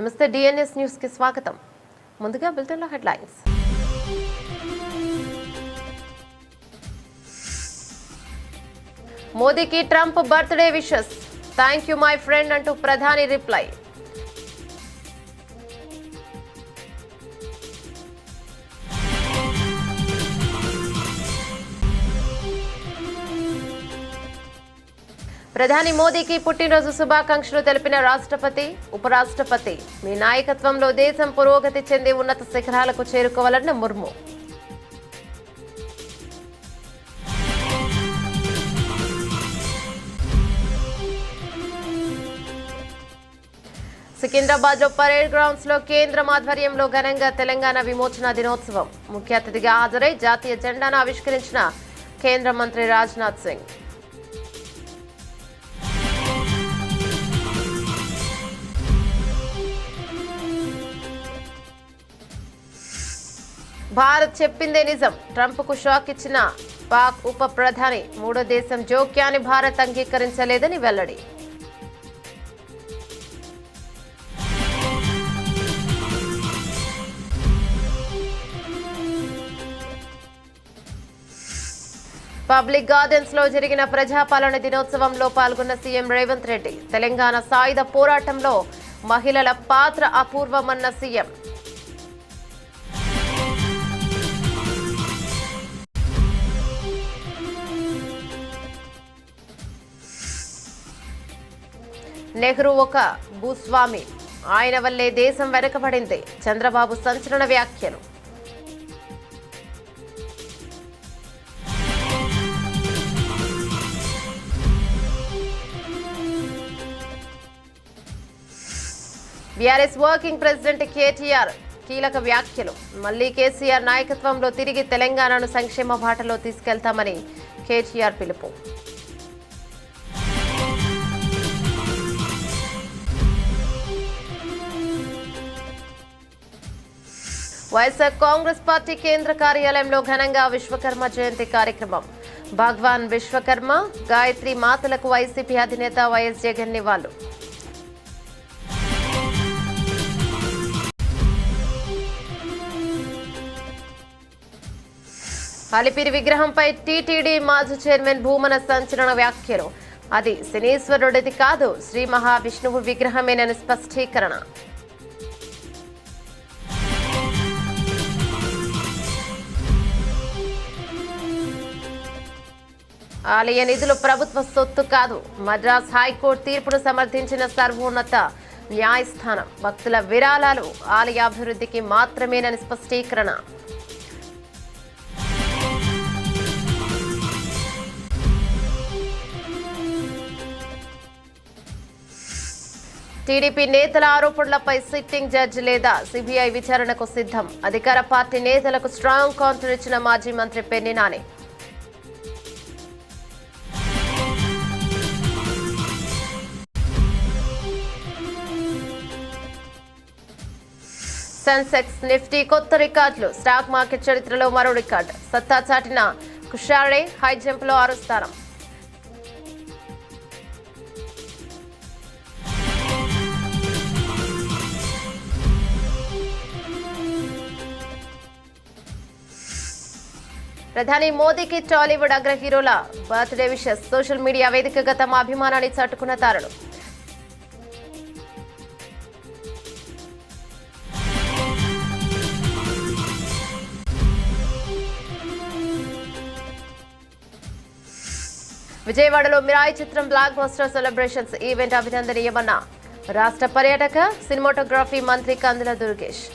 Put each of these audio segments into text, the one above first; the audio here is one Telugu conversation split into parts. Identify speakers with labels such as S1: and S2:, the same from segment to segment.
S1: నమస్తే డిఎన్ఎస్ న్యూస్ కి స్వాగతం. ముందుగా బులెటిన్లో హెడ్లైన్స్. మోదీకి Trump birthday wishes. Thank you my friend అంటూ ప్రధాని రిప్లై. ప్రధాని మోదీకి పుట్టినరోజు శుభాకాంక్షలు తెలిపిన రాష్ట్రపతి, ఉపరాష్ట్రపతి. మీ నాయకత్వంలో దేశం పురోగతి చెంది ఉన్నత శిఖరాలకు చేరుకోవాలన్న ముర్ము. సికింద్రాబాద్ లో పరేడ్ గ్రౌండ్స్ లో కేంద్రం ఆధ్వర్యంలో ఘనంగా తెలంగాణ విమోచన దినోత్సవం. ముఖ్య అతిథిగా హాజరై జాతీయ జెండాను ఆవిష్కరించిన కేంద్ర మంత్రి రాజ్నాథ్ సింగ్. భారత్ చెప్పిందే నిజం. ట్రంప్కు షాక్ ఇచ్చిన పాక్ ఉప ప్రధాని. మూడో దేశం జోక్యాన్ని భారత్ అంగీకరించలేదని వెల్లడి. పబ్లిక్ గార్డెన్స్ లో జరిగిన ప్రజాపాలన దినోత్సవంలో పాల్గొన్న సీఎం రేవంత్ రెడ్డి. తెలంగాణ సాయుధ పోరాటంలో మహిళల పాత్ర అపూర్వమన్న సీఎం. నెహ్రూ ఒక భూస్వామి. ఆయన వల్లే దేశం వెనుకబడింది. చంద్రబాబు సంచలన వ్యాఖ్యలు. బీఆర్ఎస్ వర్కింగ్ ప్రెసిడెంట్ కేటీఆర్ కీలక వ్యాఖ్యలు. మళ్లీ కేసీఆర్ నాయకత్వంలో తిరిగి తెలంగాణను సంక్షేమ బాటలో తీసుకెళ్తామని కేటీఆర్ పిలుపు. వైఎస్ఆర్ కాంగ్రెస్ పార్టీ కేంద్ర కార్యాలయంలో ఘనంగా విశ్వకర్మ జయంతి కార్యక్రమం. భగవాన్ విశ్వకర్మ, గాయత్రి మాతలకు వైసీపీ అధినేత వైఎస్ జగన్ నివాళులు. అలిపిరి విగ్రహంపై టీటీడీ మాజీ చైర్మన్ భూమన సంచలన వ్యాఖ్యలు. అది శనీశ్వరుడిది కాదు, శ్రీ మహావిష్ణువు విగ్రహమేనని స్పష్టీకరణ. ఆలయ నిధులు ప్రభుత్వ సొత్తు కాదు. మద్రాస్ హైకోర్టు తీర్పును సమర్థించిన సర్వోన్నత న్యాయస్థానం. భక్తుల విరాళాలు ఆలయ అభివృద్ధికి మాత్రమేనని స్పష్టీకరణ. టీడీపీ నేతల ఆరోపణలపై సిట్టింగ్ జడ్జి లేదా సిబిఐ విచారణకు సిద్ధం. అధికార పార్టీ నేతలకు స్ట్రాంగ్ కౌంటర్ ఇచ్చిన మాజీ మంత్రి పెన్ని నాని. సెన్సెక్స్, నిఫ్టీ కొత్త రికార్డులు. స్టాక్ మార్కెట్ చరిత్రలో మరో రికార్డు. సత్తా చాటిన కుషారే హై జంప్ లో 6వ స్థానం. ప్రధాని మోదీకి టాలీవుడ్ అగ్ర హీరోల బర్త్డే విషెస్. సోషల్ మీడియా వేదికగా తమ అభిమానాన్ని చాటుకున్న తారలు. విజయవాడలో మిరాయి చిత్రం బ్లాక్ బస్టర్ సెలబ్రేషన్స్ ఈవెంట్ అభినందనీయమన్న రాష్ట్ర పర్యాటక సినిమాటోగ్రఫీ మంత్రి కందుల దుర్గేష్.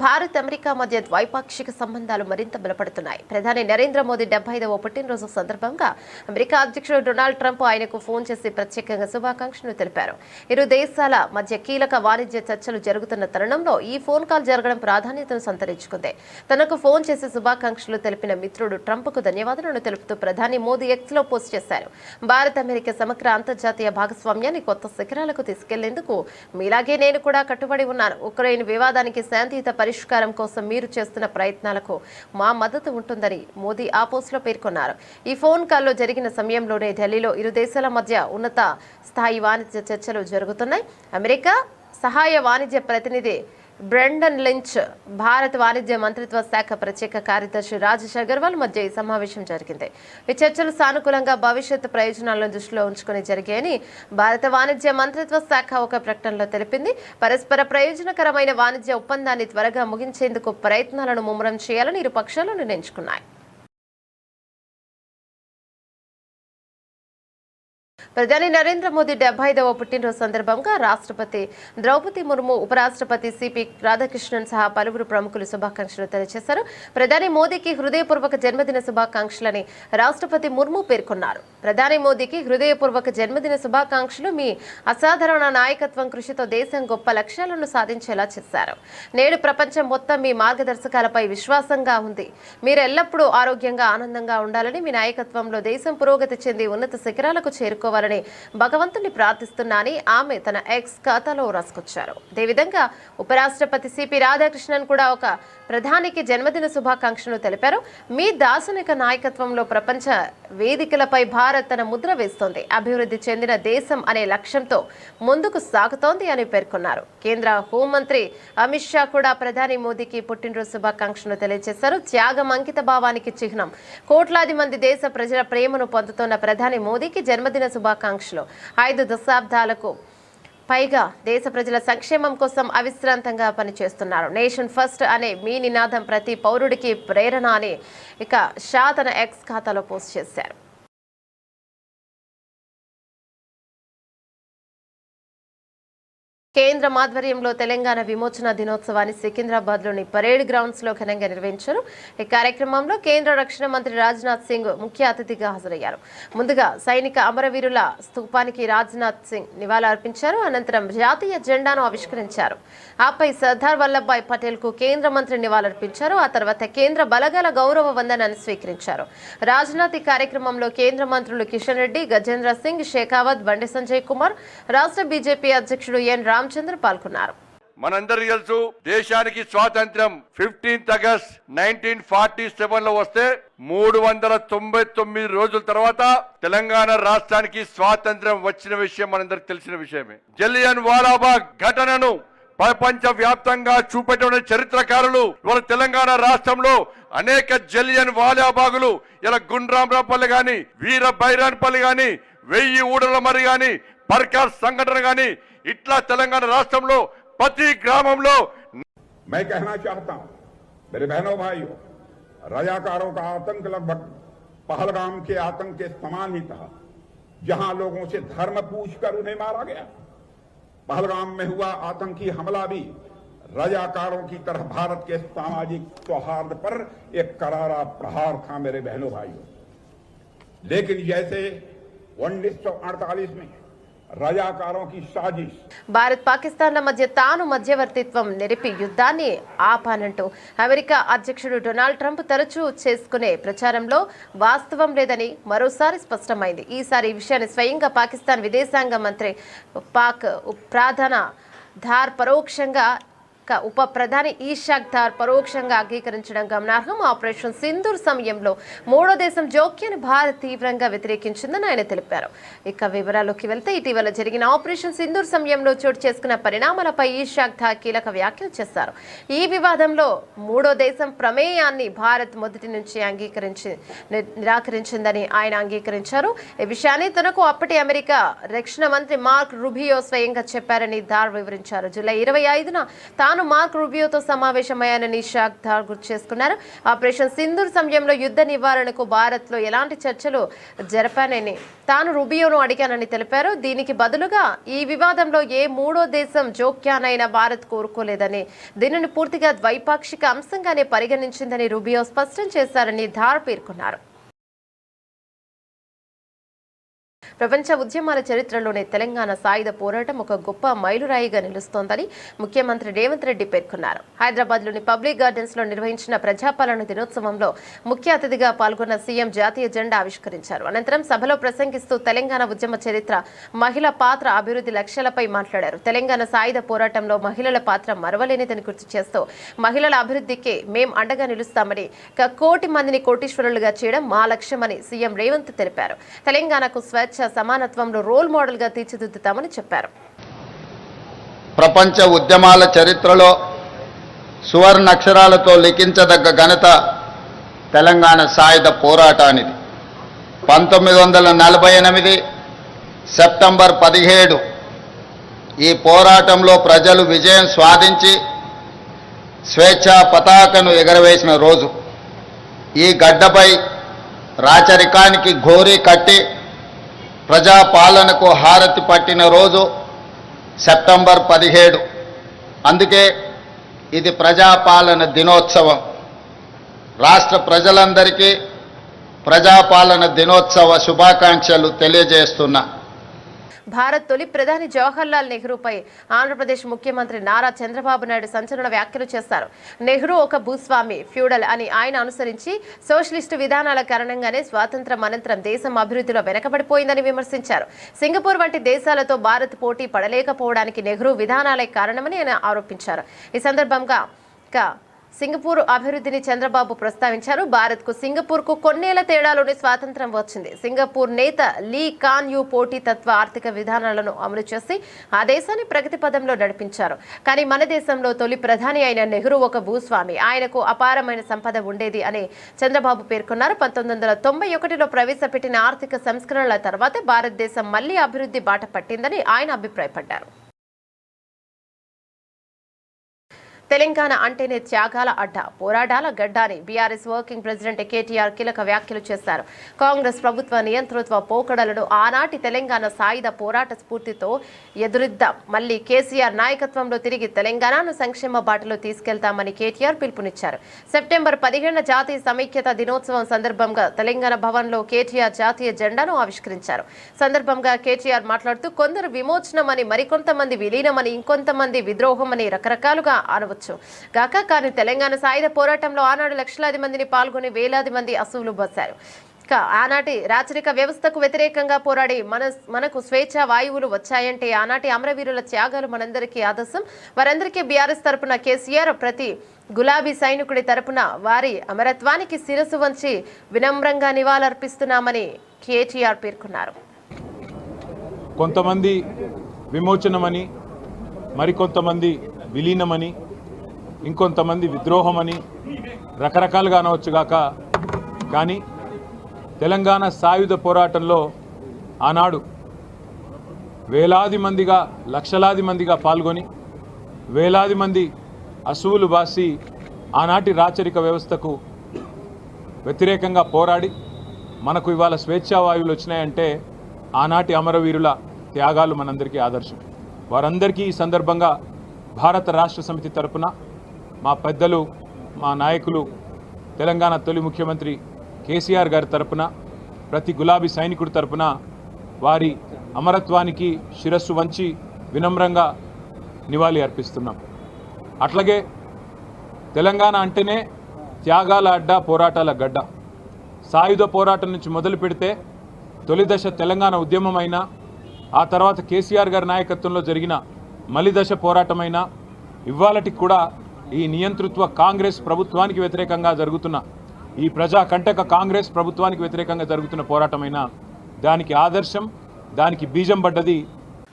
S1: భారత్ అమెరికా మధ్య ద్వైపాక్షిక సంబంధాలు మరింత బలపడుతున్నాయి. ప్రధాని నరేంద్ర మోదీ 75వ పుట్టినరోజు సందర్భంగా అమెరికా అధ్యక్షుడు డొనాల్డ్ ట్రంప్ ఆయనకు ఫోన్ చేసి ప్రత్యేకంగా శుభాకాంక్షలు తెలిపారు. ఇరు దేశాల మధ్య కీలక వాణిజ్య చర్చలు జరుగుతున్న తరుణంలో ఈ ఫోన్ కాల్ జరగడం ప్రాధాన్యతను సంతరించుకుంది. తనకు ఫోన్ చేసి శుభాకాంక్షలు తెలిపిన మిత్రుడు ట్రంప్కు ధన్యవాదాలను తెలుపుతూ ప్రధాని మోదీ ఎక్స్ లో పోస్ట్ చేశారు. భారత్ అమెరికా సమగ్ర అంతర్జాతీయ భాగస్వామ్యాన్ని కొత్త శిఖరాలకు తీసుకెళ్లేందుకు మీలాగే నేను కూడా కట్టుబడి ఉన్నాను. ఉక్రెయిన్ వివాదానికి శాంతియుత పరిష్కారం కోసం మీరు చేస్తున్న ప్రయత్నాలకు మా మద్దతు ఉంటుందని మోదీ ఆ పోస్టులో పేర్కొన్నారు. ఈ ఫోన్ కాల్లో జరిగిన సమయంలోనే ఢిల్లీలో ఇరు దేశాల మధ్య ఉన్నత స్థాయి వాణిజ్య చర్చలు జరుగుతున్నాయి. అమెరికా సహాయ వాణిజ్య ప్రతినిధి బ్రెండన్ లించ్, భారత వాణిజ్య మంత్రిత్వ శాఖ ప్రత్యేక కార్యదర్శి రాజేష్ అగర్వాల్ మధ్య ఈ సమావేశం జరిగింది. ఈ చర్చలు సానుకూలంగా భవిష్యత్తు ప్రయోజనాలను దృష్టిలో ఉంచుకుని జరిగాయని భారత వాణిజ్య మంత్రిత్వ శాఖ ఒక ప్రకటనలో తెలిపింది. పరస్పర ప్రయోజనకరమైన వాణిజ్య ఒప్పందాన్ని త్వరగా ముగించేందుకు ప్రయత్నాలను ముమ్మరం చేయాలని ఇరు పక్షాలు నిర్ణయించుకున్నాయి. ప్రధాని నరేంద్ర మోదీ 75వ పుట్టినరోజు సందర్భంగా రాష్ట్రపతి ద్రౌపది ముర్ము, ఉపరాష్ట్రపతి సిపి రాధాకృష్ణన్ సహా పలువురు ప్రముఖులు శుభాకాంక్షలు తెలియజేశారు. ప్రధాని మోదీకి హృదయపూర్వక జన్మదిన శుభాకాంక్షలని రాష్ట్రపతి ముర్ము పేర్కొన్నారు. ప్రధాని మోదీకి హృదయపూర్వక జన్మదిన శుభాకాంక్షలు. మీ అసాధారణ నాయకత్వం కృషితో దేశం గొప్ప లక్ష్యాలను సాధించేలా చేశారు. నేడు ప్రపంచం మొత్తం మీ మార్గదర్శకాలపై విశ్వాసంగా ఉంది. మీరు ఎల్లప్పుడూ ఆరోగ్యంగా, ఆనందంగా ఉండాలని, మీ నాయకత్వంలో దేశం పురోగతి చెంది ఉన్నత శిఖరాలకు చేరుకోవాలని భగవంతుని ప్రార్థిస్తున్నానని ఆమె తన ఎక్స్ ఖాతాలో రాసుకొచ్చారు. అదేవిధంగా ఉపరాష్ట్రపతి సిపి రాధాకృష్ణన్ కూడా ఒక ప్రధానికి జన్మదిన శుభాకాంక్షలు తెలిపారు. మీ దార్శనిక నాయకత్వంలో ప్రపంచ వేదికలపై భారత్ తన ముద్ర వేస్తోంది, అభివృద్ధి చెందిన దేశం అనే లక్ష్యంతో ముందుకు సాగుతోంది అని పేర్కొన్నారు. కేంద్ర హోంమంత్రి అమిత్ షా కూడా ప్రధాని మోదీకి పుట్టినరోజు శుభాకాంక్షలు తెలియజేశారు. త్యాగం, అంకిత భావానికి చిహ్నం. కోట్లాది మంది దేశ ప్రజల ప్రేమను పొందుతున్న ప్రధాని మోదీకి జన్మదిన శుభాకాంక్షలు. 5 దశాబ్దాలకు పైగా దేశ ప్రజల సంక్షేమం కోసం అవిశ్రాంతంగా పనిచేస్తున్నారు. నేషన్ ఫస్ట్ అనే మీ నినాదం ప్రతి పౌరుడికి ప్రేరణ అని ఇక షా తన ఎక్స్ ఖాతాలో పోస్ట్ చేశారు. కేంద్ర ఆధ్వర్యంలో తెలంగాణ విమోచన దినోత్సవాన్ని సికింద్రాబాద్లోని పరేడ్ గ్రౌండ్స్ లో ఘనంగా నిర్వహించారు. ఈ కార్యక్రమంలో కేంద్ర రక్షణ మంత్రి రాజ్నాథ్ సింగ్ ముఖ్య అతిథిగా హాజరయ్యారు. ముందుగా సైనిక అమరవీరుల స్తూపానికి రాజ్నాథ్ సింగ్ నివాళులర్పించారు. అనంతరం జాతీయ జెండాను ఆవిష్కరించారు. ఆపై సర్దార్ వల్లభాయ్ పటేల్ కు కేంద్ర మంత్రి నివాళులర్పించారు. ఆ తర్వాత కేంద్ర బలగాల గౌరవ వందనాన్ని స్వీకరించారు. రాజ్నాథ్ ఈ కార్యక్రమంలో కేంద్ర మంత్రులు కిషన్ రెడ్డి, గజేంద్ర సింగ్ షేకావత్, బండి సంజయ్ కుమార్, రాష్ట్ర బీజేపీ అధ్యక్షుడు ఎన్ రామచంద్ర పాల్గొన్నారు.
S2: మనందరికీ తెలుసు, దేశానికి స్వాతంత్ర్యం 15 ఆగస్టు 1947 లో వస్తే 399 రోజుల తర్వాత తెలంగాణ రాష్ట్రానికి స్వాతంత్ర్యం వచ్చిన విషయం మనందరికి తెలిసిన విషయమే. జలియన్ వాలాబాగ్ ఘటనను ప్రపంచ వ్యాప్తంగా చూపెట్టిన చరిత్రకారులు ఇవాళ తెలంగాణ రాష్ట్రంలో అనేక జలియన్ వాలాబాగులు ఇలా గుండ్రాంరాపల్లి గాని, వీర బైరాన్పల్లి గాని, 1000 ఊడల మరి గాని, పర్కార్ సంఘటన గాని ఇట్లా తెలంగాణ రాష్ట్రంలో ప్రతి గ్రామంలో.
S3: मैं कहना चाहता हूं मेरे बहनों भाइयों, रजाकारों का आतंक लगभग पहलगाम के आतंक के समान ही था, जहां लोगों से धर्म पूछकर उन्हें मारा गया। पहलगाम में हुआ आतंकी हमला भी रजाकारों की तरह भारत के सामाजिक सौहार्द पर एक करारा प्रहार था मेरे बहनों भाइयों। लेकिन जैसे 1948 में రజాకారోं की साजिश,
S1: భారత్ పాకిస్తాన్ల మధ్య తాను మధ్యవర్తిత్వం నెరిపి యుద్ధాన్ని ఆపానంటూ అమెరికా అధ్యక్షుడు డొనాల్డ్ ట్రంప్ తరచూ చేసుకునే ప్రచారంలో వాస్తవం లేదని మరోసారి స్పష్టమైంది. ఈసారి ఈ విషయాన్ని స్వయంగా పాకిస్తాన్ విదేశాంగ మంత్రి పాక్ ప్రధాన ధార్ పరోక్షంగా ఉప ప్రధాని ఇషాక్ దార్ పరోక్షంగా అంగీకరించడం గమనార్హం. ఆపరేషన్ సింధూర్ సమయంలో మూడో దేశం జోక్యాన్ని భారత్ తీవ్రంగా వ్యతిరేకించిందని ఆయన తెలిపారు. ఇక వివరాల్లోకి వెళ్తే ఇటీవల జరిగిన ఆపరేషన్ సింధూర్ సమయంలో చోటు చేసుకున్న పరిణామాలపై ఇషాక్ దార్ కీలక వ్యాఖ్యలు చేశారు. ఈ వివాదంలో మూడో దేశం ప్రమేయాన్ని భారత్ మొదటి నుంచి నిరాకరించిందని ఆయన అంగీకరించారు. ఈ విషయాన్ని తనకు అప్పటి అమెరికా రక్షణ మంత్రి మార్క్ రూబియో స్వయంగా చెప్పారని దార్ వివరించారు. జూలై 25న తాను మార్క్ రూబియోతో సమావేశమయ్యానని ఇషాక్ దార్ గుర్తు చేసుకున్నారు. ఆపరేషన్ సింధూర్ సమయంలో యుద్ధ నివారణకు భారత్ లో ఎలాంటి చర్చలు జరపానని తాను రూబియోను అడిగానని తెలిపారు. దీనికి బదులుగా ఈ వివాదంలో ఏ మూడో దేశం జోక్యానైనా భారత్ కోరుకోలేదని, దీనిని పూర్తిగా ద్వైపాక్షిక అంశంగానే పరిగణించిందని రూబియో స్పష్టం చేశారని దార్ పేర్కొన్నారు. ప్రపంచ ఉద్యమాల చరిత్రలోనే తెలంగాణ సాయుధ పోరాటం ఒక గొప్ప మైలురాయిగా నిలుస్తోందని ముఖ్యమంత్రి రేవంత్ రెడ్డి పేర్కొన్నారు. హైదరాబాద్లోని పబ్లిక్ గార్డెన్స్ లో నిర్వహించిన ప్రజాపాలన దినోత్సవంలో ముఖ్య అతిథిగా పాల్గొన్న సీఎం జాతీయ జెండా ఆవిష్కరించారు. అనంతరం సభలో ప్రసంగిస్తూ తెలంగాణ ఉద్యమ చరిత్ర, మహిళ పాత్ర, అభివృద్ధి లక్ష్యాలపై మాట్లాడారు. తెలంగాణ సాయుధ పోరాటంలో మహిళల పాత్ర మరవలేనిదని గుర్తు చేస్తూ మహిళల అభివృద్ధికి మేం అండగా నిలుస్తామని, 1 కోటి మందిని కోటీశ్వరులుగా చేయడం మా లక్ష్యమని సీఎం రేవంత్ తెలిపారు. తెలంగాణకు స్వేచ్ఛ, సమానత్వంలో రోల్ మోడల్ గా తీర్చిదిద్దుతామని చెప్పారు.
S4: ప్రపంచ ఉద్యమాల చరిత్రలో సువర్ణ అక్షరాలతో లిఖించదగ్గ ఘనత తెలంగాణ సాయుధ పోరాటానిది. 1948 సెప్టెంబర్ 17 ఈ పోరాటంలో ప్రజలు విజయం సాధించి స్వేచ్ఛా పతాకను ఎగరవేసిన రోజు. ఈ గడ్డపై రాచరికానికి ఘోరీ కట్టి ప్రజాపాలనకు హారతి పట్టిన రోజు సెప్టెంబర్ 17. అందుకే ఇది ప్రజాపాలన దినోత్సవం. రాష్ట్ర ప్రజలందరికీ ప్రజాపాలన దినోత్సవ శుభాకాంక్షలు తెలియజేస్తున్నా.
S1: భారత్ తొలి ప్రధాని జవహర్లాల్ నెహ్రూపై ఆంధ్రప్రదేశ్ ముఖ్యమంత్రి నారా చంద్రబాబు నాయుడు సంచలన వ్యాఖ్యలు చేశారు. నెహ్రూ ఒక భూస్వామి, ఫ్యూడల్ అని ఆయన అనుసరించి సోషలిస్టు విధానాల కారణంగానే స్వాతంత్ర్యం అనంతరం దేశం అభివృద్ధిలో వెనకబడిపోయిందని విమర్శించారు. సింగపూర్ వంటి దేశాలతో భారత్ పోటీ పడలేకపోవడానికి నెహ్రూ విధానాలే కారణమని ఆయన ఆరోపించారు. ఈ సందర్భంగా సింగపూర్ అభివృద్ధిని చంద్రబాబు ప్రస్తావించారు. భారత్కు సింగపూర్కు కొన్నేళ్ల తేడాలోనే స్వాతంత్ర్యం వచ్చింది. సింగపూర్ నేత లీ కాన్ యూ పోటీతత్వ ఆర్థిక విధానాలను అమలు చేసి ఆ దేశాన్ని ప్రగతి పదంలో నడిపించారు. కానీ మన దేశంలో తొలి ప్రధాని అయిన నెహ్రూ ఒక భూస్వామి, ఆయనకు అపారమైన సంపద ఉండేది అని చంద్రబాబు పేర్కొన్నారు. 1991లో ప్రవేశపెట్టిన ఆర్థిక సంస్కరణల తర్వాత భారతదేశం మళ్లీ అభివృద్ధి బాట పట్టిందని ఆయన అభిప్రాయపడ్డారు. తెలంగాణ అంటేనే త్యాగాల అడ్డ, పోరాటాల గడ్డ అని బీఆర్ఎస్ వర్కింగ్ ప్రెసిడెంట్ కేటీఆర్ కీలక వ్యాఖ్యలు చేశారు. కాంగ్రెస్ ప్రభుత్వ నియంతృత్వ పోకడలను ఆనాటి తెలంగాణ సాయుధ పోరాట స్ఫూర్తితో ఎదురిద్దాం, మళ్లీ కేసీఆర్ నాయకత్వంలో తిరిగి తెలంగాణను సంక్షేమ బాటలో తీసుకెళ్తామని కేటీఆర్ పిలుపునిచ్చారు. సెప్టెంబర్ 15 జాతీయ సమైక్యత దినోత్సవం సందర్భంగా తెలంగాణ భవన్లో కేటీఆర్ జాతీయ జెండాను ఆవిష్కరించారు. సందర్భంగా కేటీఆర్ మాట్లాడుతూ కొందరు విమోచనమని, మరికొంతమంది విలీనమని, ఇంకొంతమంది విద్రోహమని రకరకాలుగా అనవచ్చు గాక, కానీ తెలంగాణ సాయుధ పోరాటంలో ఆనాడు లక్షలాది మందిని పాల్గొని వేలాది మంది అసువులు బస్సారు. ఆనాటి రాచరిక వ్యవస్థకు వ్యతిరేకంగా పోరాడి మనకు స్వేచ్ఛ వాయువులు వచ్చాయంటే ఆనాటి అమరవీరుల త్యాగాలు మనందరికీ ఆదర్శం. వారందరికీ బీఆర్ఎస్ తరపున కేసీఆర్, ప్రతి గులాబీ సైనికుడి తరపున వారి అమరత్వానికి శిరస్సు వంచి వినమ్రంగా నివాళులర్పిస్తున్నామని కేటీఆర్ పేర్కొన్నారు.
S5: కొంతమంది విమోచనమని, మరికొంతమంది విలీనమని, ఇంకొంతమంది విద్రోహమని రకరకాలుగా అనవచ్చుగాక, కానీ తెలంగాణ సాయుధ పోరాటంలో ఆనాడు వేలాది మందిగా, లక్షలాది మందిగా పాల్గొని వేలాది మంది అసువులు బాసి ఆనాటి రాచరిక వ్యవస్థకు వ్యతిరేకంగా పోరాడి మనకు ఇవాళ స్వేచ్ఛావాయువులు వచ్చినాయంటే ఆనాటి అమరవీరుల త్యాగాలు మనందరికీ ఆదర్శం. వారందరికీ ఈ సందర్భంగా భారత రాష్ట్ర సమితి తరపున మా పెద్దలు, మా నాయకులు, తెలంగాణ తొలి ముఖ్యమంత్రి కేసీఆర్ గారి తరపున, ప్రతి గులాబీ సైనికుడి తరపున వారి అమరత్వానికి శిరస్సు వంచి వినమ్రంగా నివాళి అర్పిస్తున్నాం. అట్లాగే తెలంగాణ అంటేనే త్యాగాల అడ్డ, పోరాటాల గడ్డ. సాయుధ పోరాటం నుంచి మొదలు పెడితే తొలి దశ తెలంగాణ ఉద్యమమైన, ఆ తర్వాత కేసీఆర్ గారి నాయకత్వంలో జరిగిన మలిదశ పోరాటమైన, ఇవాళటికి కూడా ఈ నియంతృత్వ కాంగ్రెస్ ప్రభుత్వానికి వ్యతిరేకంగా జరుగుతున్న, ఈ ప్రజా కంటక కాంగ్రెస్ ప్రభుత్వానికి వ్యతిరేకంగా జరుగుతున్న పోరాటమైన దానికి ఆదర్శం, దానికి బీజం పడ్డది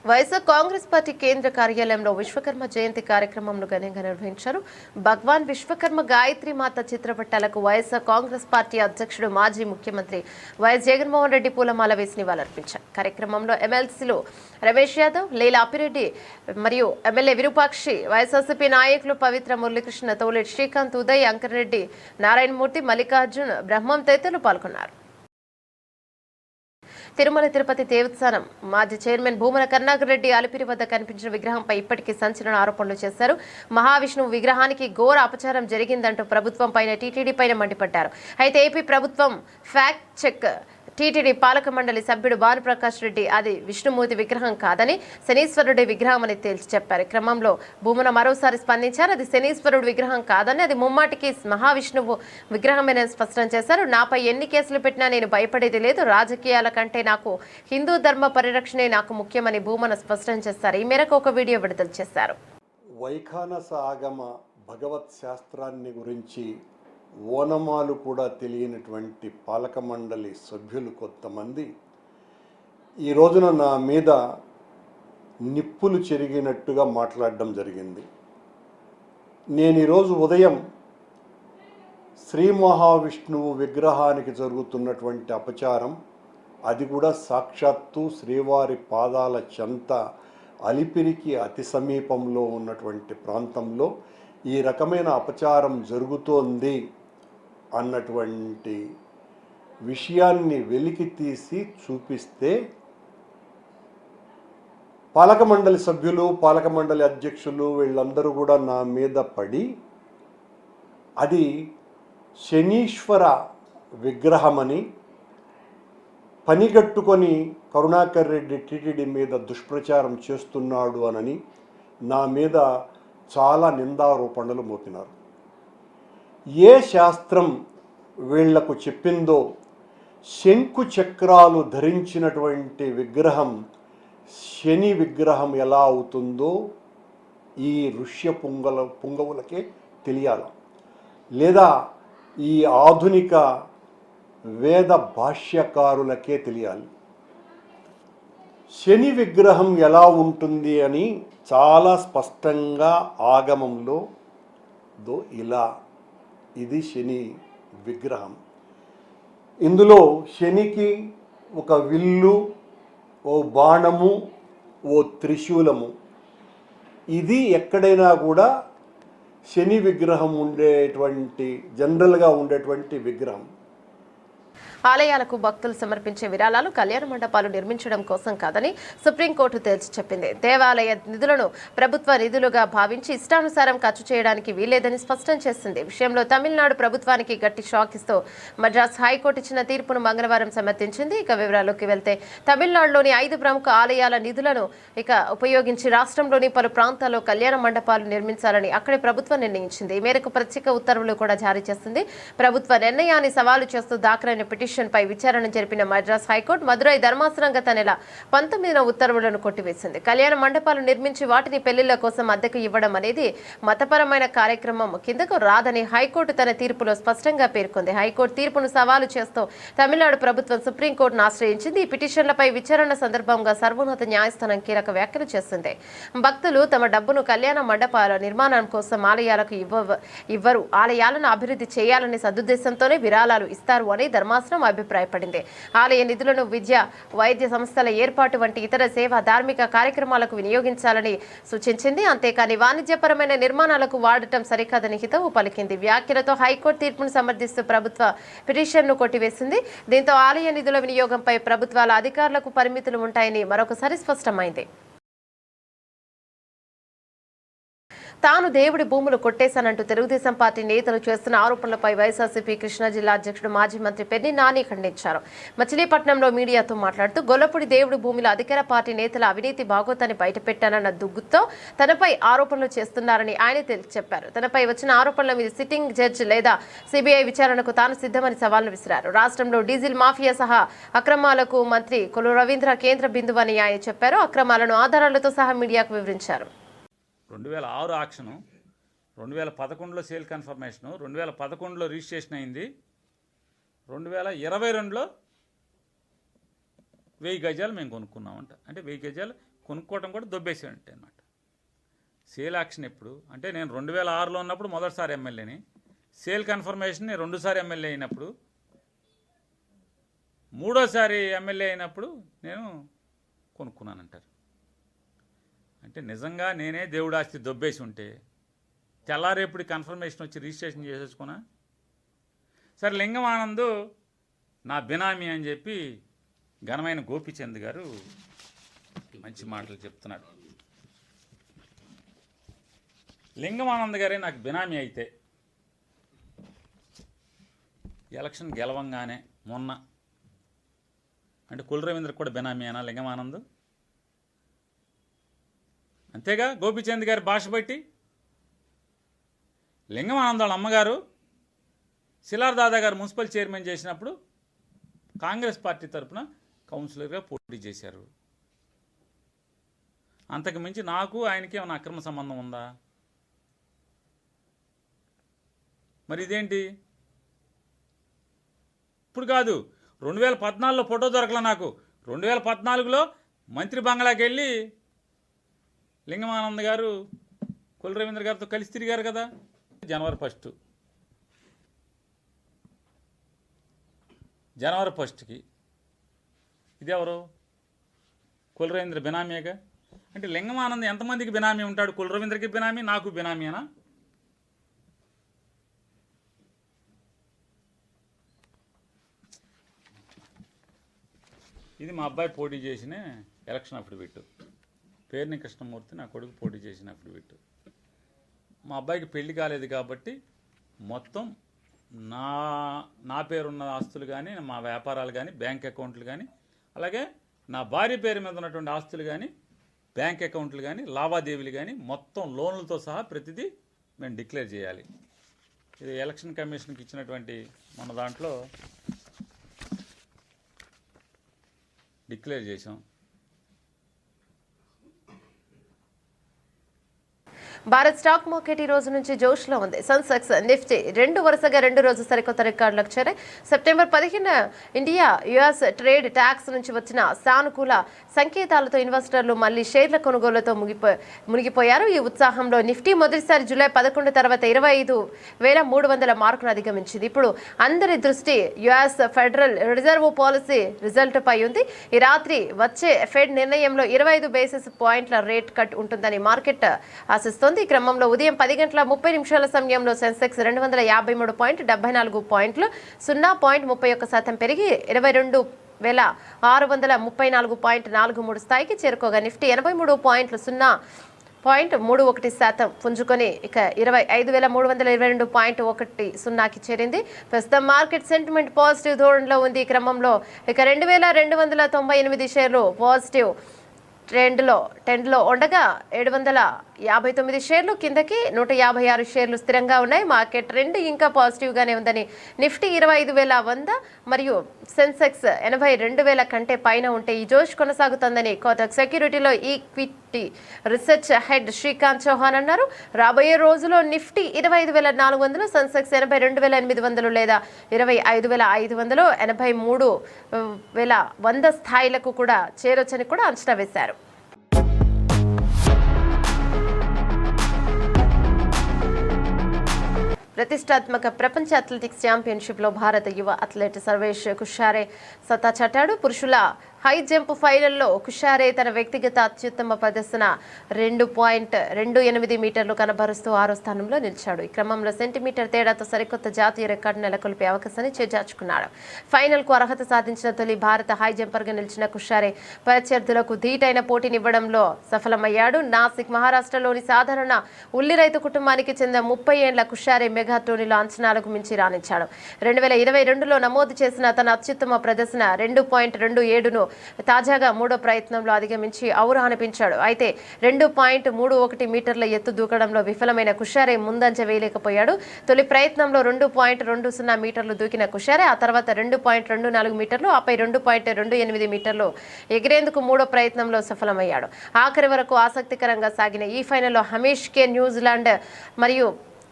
S1: వైఎస్ఆర్ కాంగ్రెస్ పార్టీ కేంద్ర కార్యాలయంలో విశ్వకర్మ జయంతి కార్యక్రమంను ఘనంగా నిర్వహించారు. భగవాన్ విశ్వకర్మ గాయత్రి మాత చిత్రపటాలకు వైఎస్ఆర్ కాంగ్రెస్ పార్టీ అధ్యక్షుడు, మాజీ ముఖ్యమంత్రి వైఎస్ జగన్మోహన్ రెడ్డి పూలమాల వేసి నివాళులర్పించారు. కార్యక్రమంలో ఎమ్మెల్సీలు రమేష్ యాదవ్, లీలా అప్పిరెడ్డి మరియు ఎమ్మెల్యే విరూపాక్షి, వైఎస్ఆర్సీపీ నాయకులు పవిత్ర, మురళీకృష్ణ, తోలేటి శ్రీకాంత్, ఉదయ్, అంకరెడ్డి, నారాయణమూర్తి, మల్లికార్జున్, బ్రహ్మం తదితరులు పాల్గొన్నారు. తిరుమల తిరుపతి దేవస్థానం మాజీ చైర్మన్ భూమన కరుణాకర్ రెడ్డి అలిపిరి వద్ద కనిపించిన విగ్రహంపై ఇప్పటికీ సంచలన ఆరోపణలు చేశారు. మహావిష్ణువు విగ్రహానికి ఘోర అపచారం జరిగిందంటూ ప్రభుత్వం పైన, టీటీడీ పైన మండిపడ్డారు. అయితే ఏపీ ప్రభుత్వం ఫ్యాక్ట్ చెక్ టీటీడీ పాలక మండలి సభ్యుడు భానుప్రకాష్ రెడ్డి అది విష్ణుమూర్తి విగ్రహం కాదని శనీశ్వరుడి విగ్రహం అని తేల్చి చెప్పారు. క్రమంలో భూమన మరోసారి స్పందించారు. అది శనీశ్వరుడి విగ్రహం కాదని అది ముమ్మాటికి మహావిష్ణువు విగ్రహమేనని స్పష్టం చేశారు. నాపై ఎన్ని కేసులు పెట్టినా నేను భయపడేది లేదు. రాజకీయాల కంటే నాకు హిందూ ధర్మ పరిరక్షణే నాకు ముఖ్యమని భూమన స్పష్టం చేశారు. ఈ మేరకు ఒక వీడియో విడుదల చేశారు.
S6: వైఖానస ఆగమ భగవత్ శాస్త్రాన్ని గురించి ఓనమాలు కూడా తెలియనటువంటి పాలక మండలి సభ్యులు కొంతమంది ఈ రోజున నా మీద నిప్పులు చెరిగినట్టుగా మాట్లాడడం జరిగింది. నేను ఈరోజు ఉదయం శ్రీ మహావిష్ణువు విగ్రహానికి జరుగుతున్నటువంటి అపచారం, అది కూడా సాక్షాత్తు శ్రీవారి పాదాల చెంత అలిపిరికి అతి సమీపంలో ఉన్నటువంటి ప్రాంతంలో ఈ రకమైన అపచారం జరుగుతోంది అన్నటువంటి విషయాన్ని వెలికి తీసి చూపిస్తే పాలక మండలి సభ్యులు, పాలక మండలి అధ్యక్షులు వీళ్ళందరూ కూడా నా మీద పడి అది శనీశ్వర విగ్రహమని పనిగట్టుకొని కరుణాకర్ రెడ్డి టీటీడీ మీద దుష్ప్రచారం చేస్తున్నాడు అనని నా మీద చాలా నిందారోపణలు మోపినారు. ఏ శాస్త్రం వీళ్లకు చెప్పిందో శంకు చక్రాలు ధరించినటువంటి విగ్రహం శని విగ్రహం ఎలా అవుతుందో ఈ ఋష్య పుంగవులకే తెలియాలి, లేదా ఈ ఆధునిక వేద భాష్యకారులకే తెలియాలి. శని విగ్రహం ఎలా ఉంటుంది అని చాలా స్పష్టంగా ఆగమంలో ఇలా ఇది శని విగ్రహం. ఇందులో శనికి ఒక విల్లు, ఓ బాణము, ఓ త్రిశూలము, ఇది ఎక్కడైనా కూడా శని విగ్రహం ఉండేటువంటి జనరల్గా ఉండేటువంటి విగ్రహం.
S1: ఆలయాలకు భక్తులు సమర్పించే విరాళాలు కళ్యాణ మండపాలు నిర్మించడం కోసం కాదని సుప్రీంకోర్టు తేల్చి చెప్పింది. దేవాలయ నిధులను ప్రభుత్వ నిధులుగా భావించి ఇష్టానుసారం ఖర్చు చేయడానికి వీల్లేదని స్పష్టం చేసింది. విషయంలో తమిళనాడు ప్రభుత్వానికి గట్టి షాక్ ఇస్తూ మద్రాస్ హైకోర్టు ఇచ్చిన తీర్పును మంగళవారం సమర్థించింది. ఇక వివరాల్లోకి వెళ్తే తమిళనాడులోని 5 ప్రముఖ ఆలయాల నిధులను ఉపయోగించి రాష్ట్రంలోని పలు ప్రాంతాల్లో కళ్యాణ మండపాలు నిర్మించాలని అక్కడి ప్రభుత్వం నిర్ణయించింది. ఈ మేరకు ప్రత్యేక ఉత్తర్వులు కూడా జారీ చేసింది. ప్రభుత్వ నిర్ణయాన్ని సవాలు చేస్తూ దాఖలైన పిటిషన్పై విచారణ జరిపిన మద్రాస్ హైకోర్టు మదురై ధర్మాసనం గత నెల 19న ఉత్తర్వులను కొట్టివేసింది. కళ్యాణ మండపాలు నిర్మించి వాటిని పెళ్లిళ్ల కోసం అద్దెకు ఇవ్వడం అనేది మతపరమైన కార్యక్రమం కిందకు రాదని హైకోర్టు తన తీర్పులో స్పష్టంగా పేర్కొంది. హైకోర్టు తీర్పును సవాలు చేస్తూ తమిళనాడు ప్రభుత్వం సుప్రీంకోర్టును ఆశ్రయించింది. ఈ పిటిషన్లపై విచారణ సందర్భంగా సర్వోన్నత న్యాయస్థానం కీలక వ్యాఖ్యలు చేసింది. భక్తులు తమ డబ్బును కళ్యాణ మండపాల నిర్మాణం కోసం ఆలయాలకు ఇవ్వరు, ఆలయాలను అభివృద్ధి చేయాలనే సదుద్దేశంతోనే విరాళాలు ఇస్తారు అని ధర్మాసనం అభిప్రాయపడింది. ఆలయ నిధులను విద్య, వైద్య సంస్థల ఏర్పాటు వంటి ఇతర సేవా ధార్మిక కార్యక్రమాలకు వినియోగించాలని సూచించింది. అంతేకాని వాణిజ్యపరమైన నిర్మాణాలకు వాడటం సరికాదని హితవు పలికింది. వ్యాఖ్యలతో హైకోర్టు తీర్పును సమర్థిస్తూ ప్రభుత్వ పిటిషన్ను కొట్టివేసింది. దీంతో ఆలయ నిధుల వినియోగంపై ప్రభుత్వాల అధికారులకు పరిమితులు ఉంటాయని మరొకసారి స్పష్టమైంది. తాను దేవుడి భూములు కొట్టేశానంటూ తెలుగుదేశం పార్టీ నేతలు చేస్తున్న ఆరోపణలపై వైఎస్ఆర్సీపీ కృష్ణా జిల్లా అధ్యక్షుడు మాజీ మంత్రి పెద్ది నాని ఖండించారు. మచిలీపట్నంలో మీడియాతో మాట్లాడుతూ గొల్లపూడి దేవుడి భూముల అధికార పార్టీ నేతల అవినీతి భాగోతాన్ని బయటపెట్టానన్న దుగ్గుతో తనపై ఆరోపణలు చేస్తున్నారని ఆయన చెప్పారు. తనపై వచ్చిన ఆరోపణల మీద సిట్టింగ్ జడ్జి లేదా సిబిఐ విచారణకు తాను సిద్ధమని సవాల్ను విసిరారు. రాష్ట్రంలో డీజిల్ మాఫియా సహా అక్రమాలకు మంత్రి కొల్లు రవీంద్ర కేంద్ర బిందువని ఆయన చెప్పారు. అక్రమాలను ఆధారాలతో సహా మీడియాకు వివరించారు.
S7: 2006 ఆక్షను, 2011లో సేల్ కన్ఫర్మేషను, 2011లో రిజిస్ట్రేషన్ అయింది, 2022లో 1000 గజాలు మేము కొనుక్కున్నామంట. అంటే 1000 గజాలు కొనుక్కోవడం కూడా దొబ్బేసేయంటే అనమాట. సేల్ యాక్షన్ ఎప్పుడు అంటే నేను 2006లో ఉన్నప్పుడు మొదటిసారి ఎమ్మెల్యేని, సేల్ కన్ఫర్మేషన్ 2సారి ఎమ్మెల్యే అయినప్పుడు, 3ఓసారి ఎమ్మెల్యే అయినప్పుడు నేను కొనుక్కున్నానంటారు. అంటే నిజంగా నేనే దేవుడు ఆస్తి దొబ్బేసి ఉంటే తెల్లారేపుడి కన్ఫర్మేషన్ వచ్చి రిజిస్ట్రేషన్ చేసేసుకున్నా. సరే, లింగం ఆనంద్ నా బినామీ అని చెప్పి ఘనమైన గోపీచంద్ గారు మంచి మాటలు చెప్తున్నాడు. లింగం ఆనంద్ గారే నాకు బినామీ అయితే ఎలక్షన్ గెలవంగానే మొన్న అంటే కుల రవీంద్ర కూడా బెనామీనా లింగమానంద్? అంతేగా గోపీచంద్ గారి భాష బట్టి. లింగమానంద్ వాళ్ళ అమ్మగారు శిలార్ దాదా గారు మున్సిపల్ చైర్మన్ చేసినప్పుడు కాంగ్రెస్ పార్టీ తరఫున కౌన్సిలర్గా పోటీ చేశారు. అంతకు మించి నాకు ఆయనకి ఏమైనా అక్రమ సంబంధం ఉందా? మరి ఇదేంటి? ఇప్పుడు కాదు, 2014లో ఫోటో దొరకలే నాకు. 2014లో మంత్రి బంగ్లాకి వెళ్ళి లింగమానంద్ గారు కుల రవీంద్ర గారితో కలిసి తిరిగారు కదా. జనవరి 1కి ఇదెవరు? కుల రవీంద్ర బినామీగా? అంటే లింగమానంద్ ఎంతమందికి బినామీ ఉంటాడు? కుల రవీంద్రకి బినామీ, నాకు బినామీనా? ఇది మా అబ్బాయి పోటీ చేసిన ఎలక్షన్ అఫిడవిట్. పేర్ని కృష్ణమూర్తి నా కొడుకు పోటీ చేసిన అఫిడవిట్. మా అబ్బాయికి పెళ్లి కాలేదు కాబట్టి మొత్తం నా పేరున్న ఆస్తులు కానీ, మా వ్యాపారాలు కానీ, బ్యాంక్ అకౌంట్లు కానీ, అలాగే నా భార్య పేరు మీద ఉన్నటువంటి ఆస్తులు కానీ, బ్యాంక్ అకౌంట్లు కానీ, లావాదేవీలు కానీ మొత్తం లోన్లతో సహా ప్రతిదీ మేము డిక్లేర్ చేయాలి. ఇది ఎలక్షన్ కమిషన్కి ఇచ్చినటువంటి మన దాంట్లో డిక్లేర్ చేసాం.
S1: భారత్ స్టాక్ మార్కెట్ ఈ రోజు నుంచి జోష్లో ఉంది. సెన్సెక్స్, నిఫ్టీ వరుసగా 2 రోజు సరికొత్త రికార్డులకు చేరాయి. September 15 India US trade tax నుంచి వచ్చిన సానుకూల సంకేతాలతో ఇన్వెస్టర్లు మళ్లీ షేర్ల కొనుగోలుతో మునిగిపోయారు. ఈ ఉత్సాహంలో నిఫ్టీ మొదటిసారి జూలై 11 తర్వాత 25,300 మార్కును అధిగమించింది. ఇప్పుడు అందరి దృష్టి US federal reserve policy result పై ఉంది. ఈ రాత్రి వచ్చే ఫెడ్ నిర్ణయంలో 25 బేసిస్ పాయింట్ల రేట్ కట్ ఉంటుందని మార్కెట్ ఆశిస్తోంది. ఈ క్రమంలో ఉదయం 10:30 సమయంలో సెన్సెక్స్ 253.74 పాయింట్లు 0.31% పెరిగి 22,634.43 స్థాయికి చేరుకోగా నిఫ్టీ 83.0.31% పుంజుకొని ఇక 25,322.10కి చేరింది. ప్రస్తుతం మార్కెట్ సెంటిమెంట్ పాజిటివ్ ధోరణిలో ఉంది. ఈ క్రమంలో ఇక 2,298 షేర్లు పాజిటివ్ ట్రెండ్లో ఉండగా 759 షేర్లు కిందకి, 156 షేర్లు స్థిరంగా ఉన్నాయి. మార్కెట్ ట్రెండ్ ఇంకా పాజిటివ్గానే ఉందని నిఫ్టీ 25,100 మరియు సెన్సెక్స్ 82,000 కంటే పైన ఉంటే ఈ జోష్ కొనసాగుతుందని కోటక్ సెక్యూరిటీలో equity research head Srikanth Chauhan అన్నారు. రాబోయే రోజుల్లో నిఫ్టీ 25,400, సెన్సెక్స్ 82,800 లేదా 25,500, 83,100 స్థాయిలకు కూడా చేరొచ్చని కూడా అంచనా వేశారు. ప్రతిష్టాత్మక ప్రపంచ అథ్లెటిక్స్ ఛాంపియన్షిప్లో భారత యువ అథ్లెట్ సర్వేష్ కుషారే సత్తా చాటాడు. పురుషుల హై జంప్ ఫైనల్లో కుషారే తన వ్యక్తిగత అత్యుత్తమ ప్రదర్శన 2.28 మీటర్లు కనబరుస్తూ 6వ స్థానంలో నిలిచాడు. ఈ క్రమంలో సెంటీమీటర్ తేడాతో సరికొత్త జాతీయ రికార్డు నెలకొల్పే అవకాశాన్ని చేజార్చుకున్నాడు. ఫైనల్కు అర్హత సాధించిన తొలి భారత హై జంపర్గా నిలిచిన కుషారే ప్రత్యర్థులకు ధీటైన పోటీనివ్వడంలో సఫలమయ్యాడు. నాసిక్, మహారాష్ట్రలోని సాధారణ ఉల్లి రైతు కుటుంబానికి చెందిన 30 ఏళ్ల కుషారే మెగా టోర్నీలో అంచనాలకు మించి రాణించాడు. 2022లో నమోదు చేసిన తన అత్యుత్తమ ప్రదర్శన 2.27ను తాజాగా 3వ ప్రయత్నంలో అధిగమించి ఔరా అనిపించాడు. అయితే 2.31 మీటర్ల ఎత్తు దూకడంలో విఫలమైన కుషారే ముందంజ వేయలేకపోయాడు. తొలి ప్రయత్నంలో 2.20 మీటర్లు దూకిన కుషారే ఆ తర్వాత 2.24 మీటర్లు, ఆపై 2.28 మీటర్లు ఎగిరేందుకు 3వ ప్రయత్నంలో సఫలమయ్యాడు. ఆఖరి వరకు ఆసక్తికరంగా సాగిన ఈ ఫైనల్లో హమీష్ కే న్యూజిలాండ్ మరియు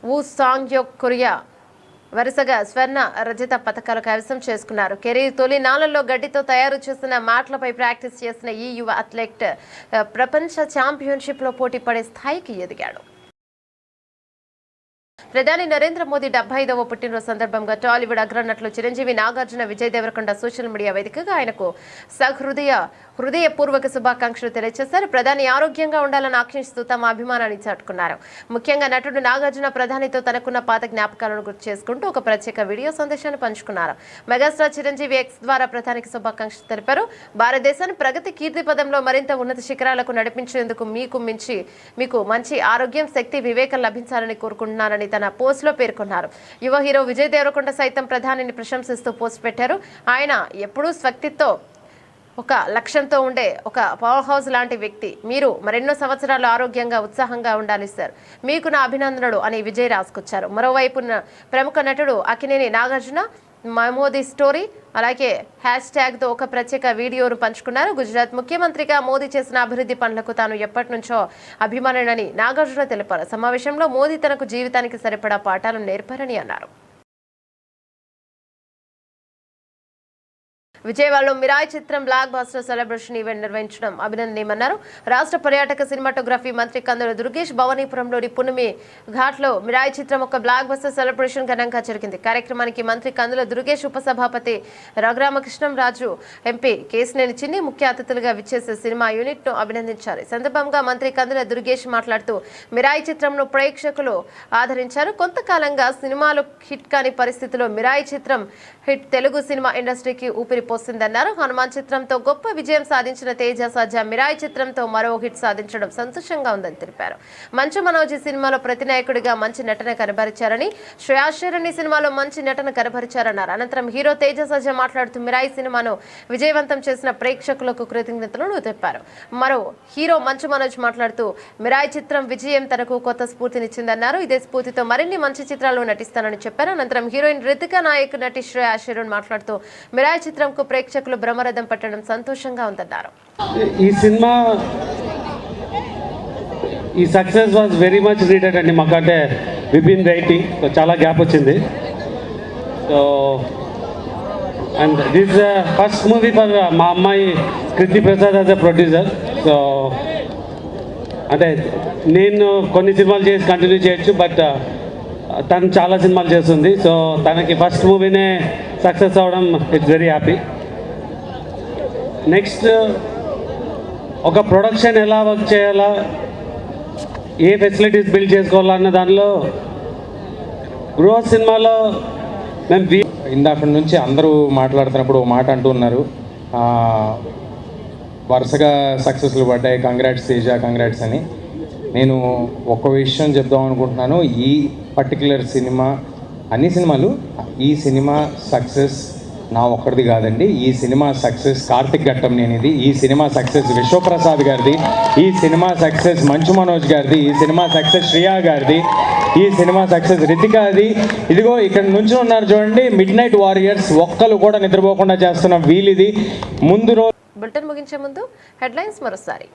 S1: వు సాంగ్యోక్ కొరియా వరుసగా స్వర్ణ, రజత పతకాలు కైవసం చేసుకున్నారు. కెరీర్ తొలి నాళ్లలో గడ్డితో తయారు చేసిన మ్యాట్లపై ప్రాక్టీస్ చేసిన ఈ యువ అథ్లెట్ ప్రపంచ ఛాంపియన్షిప్లో పోటీ పడే స్థాయికి ఎదిగాడు. ప్రధాని నరేంద్ర మోదీ 75వ పుట్టినరోజు సందర్భంగా టాలీవుడ్ అగ్రనటులు చిరంజీవి, నాగార్జున, విజయ్ దేవరకొండ సోషల్ మీడియా వేదికగా ఆయనకు హృదయపూర్వక శుభాకాంక్షలు తెలియజేశారు. ప్రధాని ఆరోగ్యంగా ఉండాలని ఆకాంక్షిస్తూ తమ అభిమానాన్ని చాటుకున్నారు. ముఖ్యంగా నటుడు నాగార్జున ప్రధానితో తనకున్న పాత జ్ఞాపకాలను గుర్తు చేసుకుంటూ ఒక ప్రత్యేక వీడియో సందేశాన్ని పంచుకున్నారు. మెగాస్టార్ చిరంజీవి ఎక్స్ ద్వారా ప్రధానికి శుభాకాంక్షలు తెలిపారు. భారతదేశాన్ని ప్రగతి కీర్తి పదంలో మరింత ఉన్నత శిఖరాలకు నడిపించేందుకు మీకు మంచి ఆరోగ్యం, శక్తి, వివేకం లభించాలని కోరుకుంటున్నారని తన పోస్ట్లో పేర్కొన్నారు. యువ హీరో విజయ్ దేవరకొండ సైతం ప్రధానిని ప్రశంసిస్తూ పోస్ట్ పెట్టారు. ఆయన ఎప్పుడూ స్వక్తితో ఒక లక్ష్యంతో ఉండే ఒక పవర్ హౌస్ లాంటి వ్యక్తి మీరు మరెన్నో సంవత్సరాలు ఆరోగ్యంగా ఉత్సాహంగా ఉండాలి సార్, మీకు నా అభినందనలు అని విజయ్ రాసుకొచ్చారు. మరోవైపు ప్రముఖ నటుడు అక్కినేని నాగార్జున మోదీ స్టోరీ అలాగే #తో ఒక ప్రత్యేక వీడియోను పంచుకున్నారు. గుజరాత్ ముఖ్యమంత్రిగా మోదీ చేసిన అభివృద్ధి పనులకు తాను ఎప్పటి నుంచో అభిమానినని నాగార్జున తెలిపారు. సమావేశంలో మోదీ తనకు జీవితానికి సరిపడా పాఠాలను నేర్పారని అన్నారు. విజయవాడలో మిరాయి చిత్రం బ్లాక్ బాస్టర్ సెలబ్రేషన్ ఈవెంట్ నిర్వహించడం అభినందనీయమన్నారు. రాష్ట్ర పర్యాటక సినిమాటోగ్రఫీ మంత్రి కందుల దుర్గేష్ భవానీపురంలోని పున్నమి ఘాట్లో మిరాయి చిత్రం ఒక బ్లాక్ బాస్టర్ సెలబ్రేషన్ ఘనంగా జరిగింది. కార్యక్రమానికి మంత్రి కందుల దుర్గేష్, ఉపసభాపతి రఘురామకృష్ణంరాజు, ఎంపీ కేశినేని చిన్ని ముఖ్య అతిథులుగా విచ్చేసే సినిమా యూనిట్ ను అభినందించారు. ఈ సందర్భంగా మంత్రి కందుల దుర్గేష్ మాట్లాడుతూ మిరాయి చిత్రంను ప్రేక్షకులు ఆదరించారు. కొంతకాలంగా సినిమాలు హిట్ కాని పరిస్థితిలో మిరాయి చిత్రం హిట్ తెలుగు సినిమా ఇండస్ట్రీకి ఊపిరి పోసిందన్నారు. హనుమాన్ చిత్రంతో గొప్ప విజయం సాధించిన తేజ సజ్జా మిరాయి చిత్రంతో మరో హిట్ సాధించడం సంతోషంగా ఉందని తెలిపారు. మంచు మనోజ్ సినిమాలో ప్రతినాయకుడిగా మంచి నటన కనబరిచారని, శ్రేయాశరణి సినిమాలో మంచి నటన కనబరిచారన్నారు. అనంతరం హీరో తేజ సజ్జా మాట్లాడుతూ మిరాయి సినిమాను విజయవంతం చేసిన ప్రేక్షకులకు కృతజ్ఞతలను తెలిపారు. మరో హీరో మంచు మనోజ్ మాట్లాడుతూ మిరాయి చిత్రం విజయం తనకు కొత్త స్ఫూర్తినిచ్చిందన్నారు. ఇదే స్ఫూర్తితో మరిన్ని మంచి చిత్రాల్లో నటిస్తానని చెప్పారు. అనంతరం హీరోయిన్ రితికా నాయక్, నటి శ్రేయాశరణ్ మాట్లాడుతూ మిరాయి చిత్రం ప్రేక్షకులు బ్రహ్మరథం పట్టడం సంతోషంగా ఉందన్నారు.
S8: ఈ సినిమా ఈ success was very much needed అండి. మాకంటే వి బీన్ వెయిటింగ్, చాలా గ్యాప్ వచ్చింది. So and this first movie for మా అమ్మాయి Kriti Prasad as a producer. So అంటే నేను కొన్ని సినిమాలు చేసి కంటిన్యూ చేయొచ్చు, బట్ తను చాలా సినిమాలు చేస్తుంది. సో తనకి ఫస్ట్ మూవీనే సక్సెస్ అవ్వడం ఇట్స్ వెరీ హ్యాపీ. నెక్స్ట్ ఒక ప్రొడక్షన్ ఎలా వర్క్ చేయాలా, ఏ ఫెసిలిటీస్ బిల్డ్ చేసుకోవాలన్న దానిలో గృహ సినిమాలో మేము
S9: ఇందాక నుంచి అందరూ మాట్లాడుతున్నప్పుడు ఒక మాట అంటూ ఉన్నారు, వరుసగా సక్సెస్లు పడ్డాయి, కంగ్రాట్స్ తేజ, కంగ్రాట్స్ అని. నేను ఒక్క విషయం చెప్దాం అనుకుంటున్నాను. ఈ పర్టికులర్ సినిమా, అన్ని సినిమాలు, ఈ సినిమా సక్సెస్ నా ఒక్కడిది కాదండి. ఈ సినిమా సక్సెస్ కార్తిక్ ఘట్టంనేనిది, ఈ సినిమా సక్సెస్ విశ్వప్రసాద్ గారిది, ఈ సినిమా సక్సెస్ మంచు మనోజ్ గారిది, ఈ సినిమా సక్సెస్ శ్రియా గారిది, ఈ సినిమా సక్సెస్ రితికాది. ఇదిగో ఇక్కడ నుంచి ఉన్నారు చూడండి, మిడ్ నైట్ వారియర్స్, ఒక్కరు కూడా నిద్రపోకుండా చేస్తున్న వీలిది. ముందు రోజు
S1: బులెటిన్ ముగించే ముందు హెడ్లైన్స్ మరోసారి.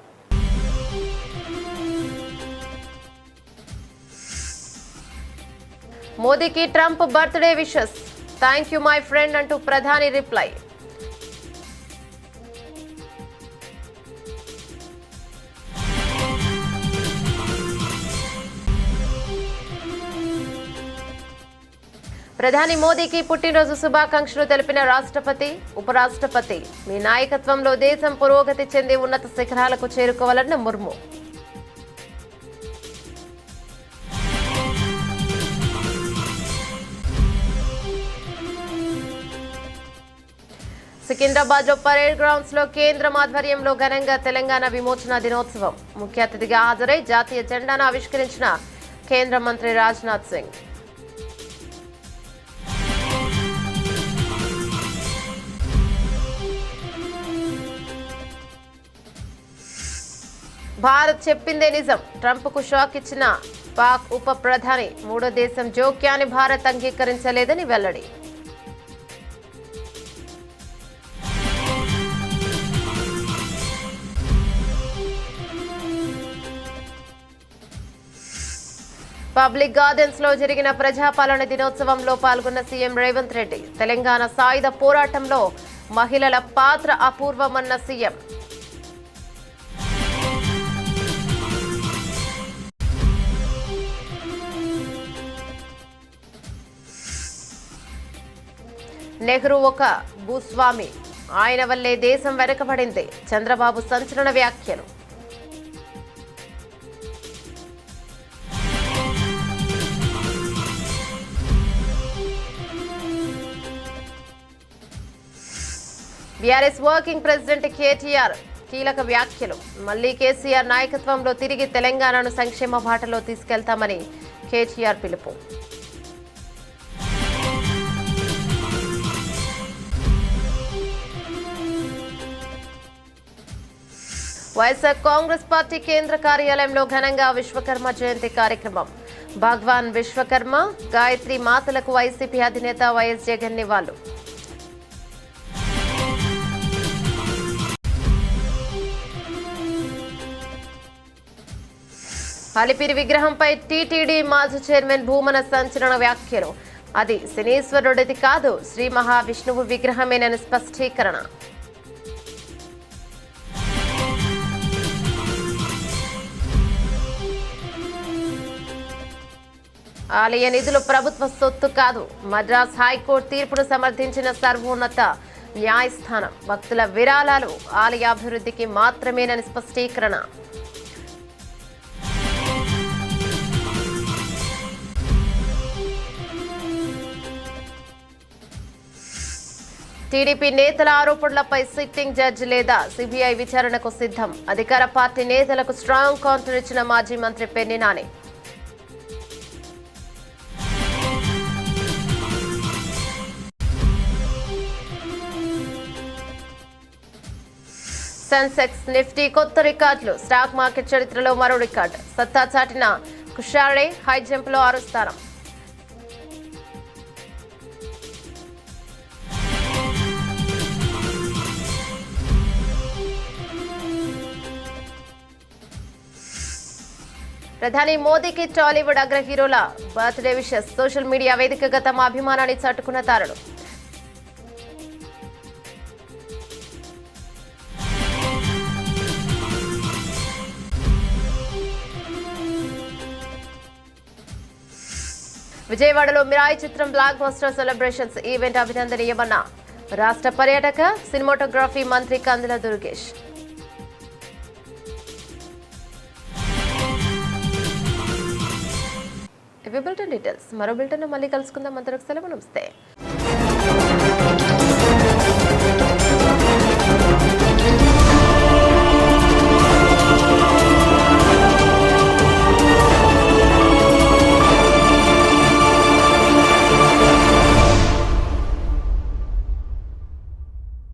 S1: మోదీకి Trump birthday wishes, thank you my friend అంటూ ప్రధాని రిప్లై. ప్రధాని మోదీకి పుట్టినరోజు శుభాకాంక్షలు తెలిపిన రాష్ట్రపతి, ఉపరాష్ట్రపతి. మీ నాయకత్వంలో దేశం పురోగతి చెంది ఉన్నత శిఖరాలకు చేరుకోవాలన్న ముర్ము. సికింద్రాబాద్ లో పరేడ్ గ్రౌండ్స్ లో కేంద్రం ఆధ్వర్యంలో ఘనంగా తెలంగాణ విమోచన దినోత్సవం. ముఖ్య అతిథిగా హాజరై జాతీయ జెండాను ఆవిష్కరించిన కేంద్ర మంత్రి రాజ్నాథ్ సింగ్. భారత్ చెప్పిందే నిజం, ట్రంప్ కు షాక్ ఇచ్చిన పాక్ ఉప ప్రధాని. మూడో దేశం జోక్యాన్ని భారత్ అంగీకరించలేదని వెల్లడి. పబ్లిక్ గార్డెన్స్ లో జరిగిన ప్రజాపాలన దినోత్సవంలో పాల్గొన్న సీఎం రేవంత్ రెడ్డి. తెలంగాణ సాయుధ పోరాటంలో మహిళల పాత్ర అపూర్వమన్న సీఎం. నెహ్రూ ఒక భూస్వామి, ఆయన వల్లే దేశం వెనుకబడింది. చంద్రబాబు సంచలన వ్యాఖ్యలు. బీఆర్ఎస్ వర్కింగ్ ప్రెసిడెంట్ కేటీఆర్ కీలక వ్యాఖ్యలు. మళ్లీ కేసీఆర్ నాయకత్వంలో తిరిగి తెలంగాణను సంక్షేమ బాటలో తీసుకెళ్తామని కేటీఆర్ పిలుపు. వైఎస్ఆర్ కాంగ్రెస్ పార్టీ కేంద్ర కార్యాలయంలో ఘనంగా విశ్వకర్మ జయంతి కార్యక్రమం. భగవాన్ విశ్వకర్మ, గాయత్రి మాతలకు వైసీపీ అధినేత వైఎస్ జగన్ నివాళులు. అలిపిరి విగ్రహంపై టీటీడీ మాజీ చైర్మన్ భూమన సంచలన వ్యాఖ్యలు. అది శనీశ్వరుడిది కాదు, శ్రీ మహావిష్ణువు విగ్రహమేనని స్పష్టీకరణ. ఆలయ నిధులు ప్రభుత్వ సొత్తు కాదు, మద్రాస్ హైకోర్టు తీర్పును సమర్థించిన సర్వోన్నత న్యాయస్థానం. భక్తుల విరాళాలు ఆలయ అభివృద్ధికి మాత్రమేనని స్పష్టీకరణ. టీడీపీ నేతల ఆరోపణలపై సిట్టింగ్ జడ్జి లేదా సిబిఐ విచారణకు సిద్ధం. అధికార పార్టీ నేతలకు స్ట్రాంగ్ కౌంటర్ ఇచ్చిన మాజీ మంత్రి పెన్ని నాని. సెన్సెక్స్, నిఫ్టీ కొత్త రికార్డులు. స్టాక్ మార్కెట్ చరిత్రలో మరో రికార్డు. సత్తా చాటిన కుషారే హై జంప్లో 6వ స్థానం. ప్రధాని మోదీకి టాలీవుడ్ అగ్ర హీరోల బర్త్డే విషెస్. సోషల్ మీడియా వేదికగా తమ అభిమానాన్ని చాటుకున్న తారలు. విజయవాడలో మిరాయి చిత్రం బ్లాక్ బస్టర్ సెలబ్రేషన్స్ ఈవెంట్ అభినందనీయమన్న రాష్ట్ర పర్యాటక సినిమాటోగ్రఫీ మంత్రి కందుల దుర్గేష్. ఇవి బులెటిన్ డీటెయిల్స్. మరో బులెటిన్ మళ్ళీ కలుసుకుందాం. అంతవరకు సెలవు, నమస్తే.